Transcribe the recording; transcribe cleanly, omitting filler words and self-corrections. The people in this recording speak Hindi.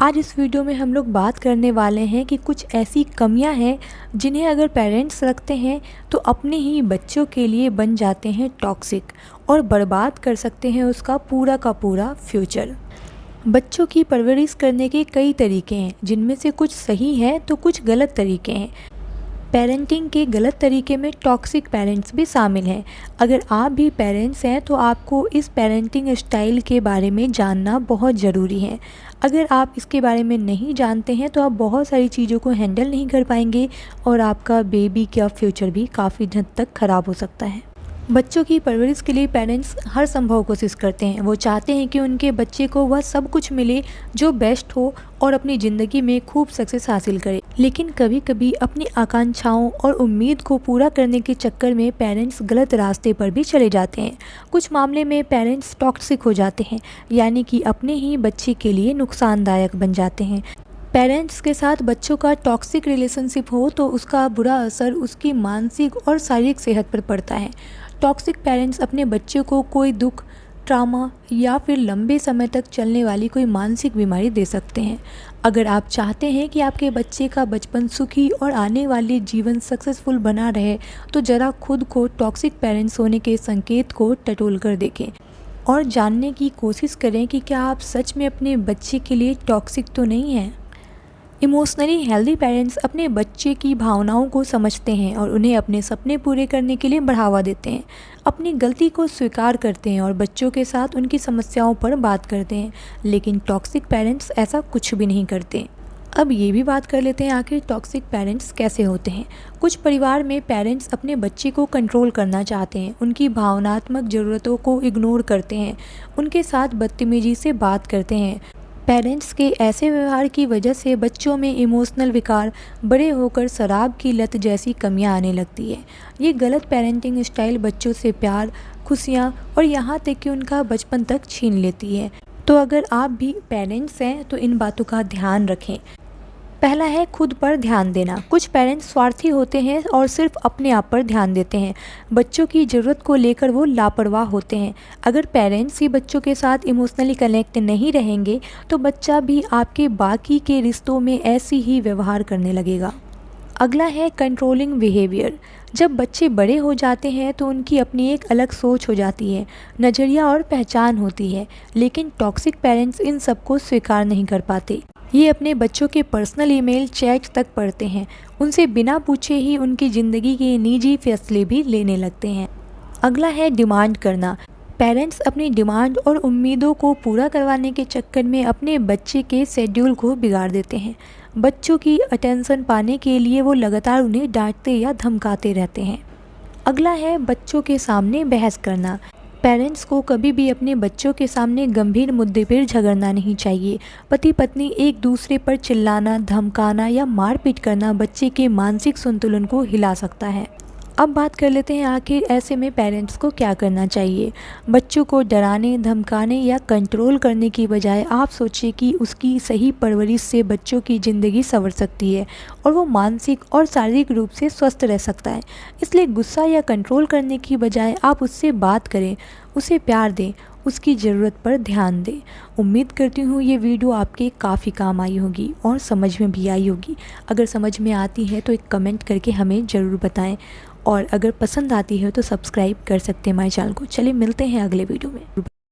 आज इस वीडियो में हम लोग बात करने वाले हैं कि कुछ ऐसी कमियां हैं जिन्हें अगर पेरेंट्स रखते हैं तो अपने ही बच्चों के लिए बन जाते हैं टॉक्सिक और बर्बाद कर सकते हैं उसका पूरा का पूरा फ्यूचर। बच्चों की परवरिश करने के कई तरीके हैं, जिनमें से कुछ सही हैं तो कुछ गलत तरीके हैं। पेरेंटिंग के गलत तरीके में टॉक्सिक पेरेंट्स भी शामिल हैं। अगर आप भी पेरेंट्स हैं तो आपको इस पेरेंटिंग स्टाइल के बारे में जानना बहुत ज़रूरी है। अगर आप इसके बारे में नहीं जानते हैं तो आप बहुत सारी चीज़ों को हैंडल नहीं कर पाएंगे और आपका बेबी का फ्यूचर भी काफ़ी हद तक ख़राब हो सकता है। बच्चों की परवरिश के लिए पेरेंट्स हर संभव कोशिश करते हैं। वो चाहते हैं कि उनके बच्चे को वह सब कुछ मिले जो बेस्ट हो और अपनी ज़िंदगी में खूब सक्सेस हासिल करे। लेकिन कभी कभी अपनी आकांक्षाओं और उम्मीद को पूरा करने के चक्कर में पेरेंट्स गलत रास्ते पर भी चले जाते हैं। कुछ मामले में पेरेंट्स टॉक्सिक हो जाते हैं, यानी कि अपने ही बच्चे के लिए नुकसानदायक बन जाते हैं। पेरेंट्स के साथ बच्चों का टॉक्सिक रिलेशनशिप हो तो उसका बुरा असर उसकी मानसिक और शारीरिक सेहत पर पड़ता है। टॉक्सिक पेरेंट्स अपने बच्चों को कोई दुख, ट्रॉमा या फिर लंबे समय तक चलने वाली कोई मानसिक बीमारी दे सकते हैं। अगर आप चाहते हैं कि आपके बच्चे का बचपन सुखी और आने वाले जीवन सक्सेसफुल बना रहे तो ज़रा खुद को टॉक्सिक पेरेंट्स होने के संकेत को टटोल कर देखें और जानने की कोशिश करें कि क्या आप सच में अपने बच्चे के लिए टॉक्सिक तो नहीं हैं। इमोशनली हेल्दी पेरेंट्स अपने बच्चे की भावनाओं को समझते हैं और उन्हें अपने सपने पूरे करने के लिए बढ़ावा देते हैं, अपनी गलती को स्वीकार करते हैं और बच्चों के साथ उनकी समस्याओं पर बात करते हैं। लेकिन टॉक्सिक पेरेंट्स ऐसा कुछ भी नहीं करते। अब ये भी बात कर लेते हैं आखिर टॉक्सिक पेरेंट्स कैसे होते हैं। कुछ परिवार में पेरेंट्स अपने बच्चे को कंट्रोल करना चाहते हैं, उनकी भावनात्मक ज़रूरतों को इग्नोर करते हैं, उनके साथ बदतमीजी से बात करते हैं। पेरेंट्स के ऐसे व्यवहार की वजह से बच्चों में इमोशनल विकार, बड़े होकर शराब की लत जैसी कमियां आने लगती है। ये गलत पेरेंटिंग स्टाइल बच्चों से प्यार, खुशियां और यहाँ तक कि उनका बचपन तक छीन लेती है। तो अगर आप भी पेरेंट्स हैं तो इन बातों का ध्यान रखें। पहला है खुद पर ध्यान देना। कुछ पेरेंट्स स्वार्थी होते हैं और सिर्फ अपने आप पर ध्यान देते हैं। बच्चों की ज़रूरत को लेकर वो लापरवाह होते हैं। अगर पेरेंट्स ही बच्चों के साथ इमोशनली कनेक्ट नहीं रहेंगे तो बच्चा भी आपके बाकी के रिश्तों में ऐसी ही व्यवहार करने लगेगा। अगला है कंट्रोलिंग बिहेवियर। जब बच्चे बड़े हो जाते हैं तो उनकी अपनी एक अलग सोच हो जाती है, नज़रिया और पहचान होती है। लेकिन टॉक्सिक पेरेंट्स इन सबको स्वीकार नहीं कर पाते। ये अपने बच्चों के पर्सनल ईमेल, चैट तक पढ़ते हैं, उनसे बिना पूछे ही उनकी ज़िंदगी के निजी फैसले भी लेने लगते हैं। अगला है डिमांड करना। पेरेंट्स अपनी डिमांड और उम्मीदों को पूरा करवाने के चक्कर में अपने बच्चे के शेड्यूल को बिगाड़ देते हैं। बच्चों की अटेंशन पाने के लिए वो लगातार उन्हें डांटते या धमकाते रहते हैं। अगला है बच्चों के सामने बहस करना। पेरेंट्स को कभी भी अपने बच्चों के सामने गंभीर मुद्दे पर झगड़ना नहीं चाहिए। पति पत्नी एक दूसरे पर चिल्लाना, धमकाना या मारपीट करना बच्चे के मानसिक संतुलन को हिला सकता है। अब बात कर लेते हैं आखिर ऐसे में पेरेंट्स को क्या करना चाहिए। बच्चों को डराने, धमकाने या कंट्रोल करने की बजाय आप सोचिए कि उसकी सही परवरिश से बच्चों की ज़िंदगी संवर सकती है और वो मानसिक और शारीरिक रूप से स्वस्थ रह सकता है। इसलिए गुस्सा या कंट्रोल करने की बजाय आप उससे बात करें, उसे प्यार दें, उसकी ज़रूरत पर ध्यान दें। उम्मीद करती हूँ ये वीडियो आपके काफ़ी काम आई होगी और समझ में भी आई होगी। अगर समझ में आती है तो एक कमेंट करके हमें ज़रूर बताएं और अगर पसंद आती है तो सब्सक्राइब कर सकते हैं हमारे चैनल को। चलिए मिलते हैं अगले वीडियो में।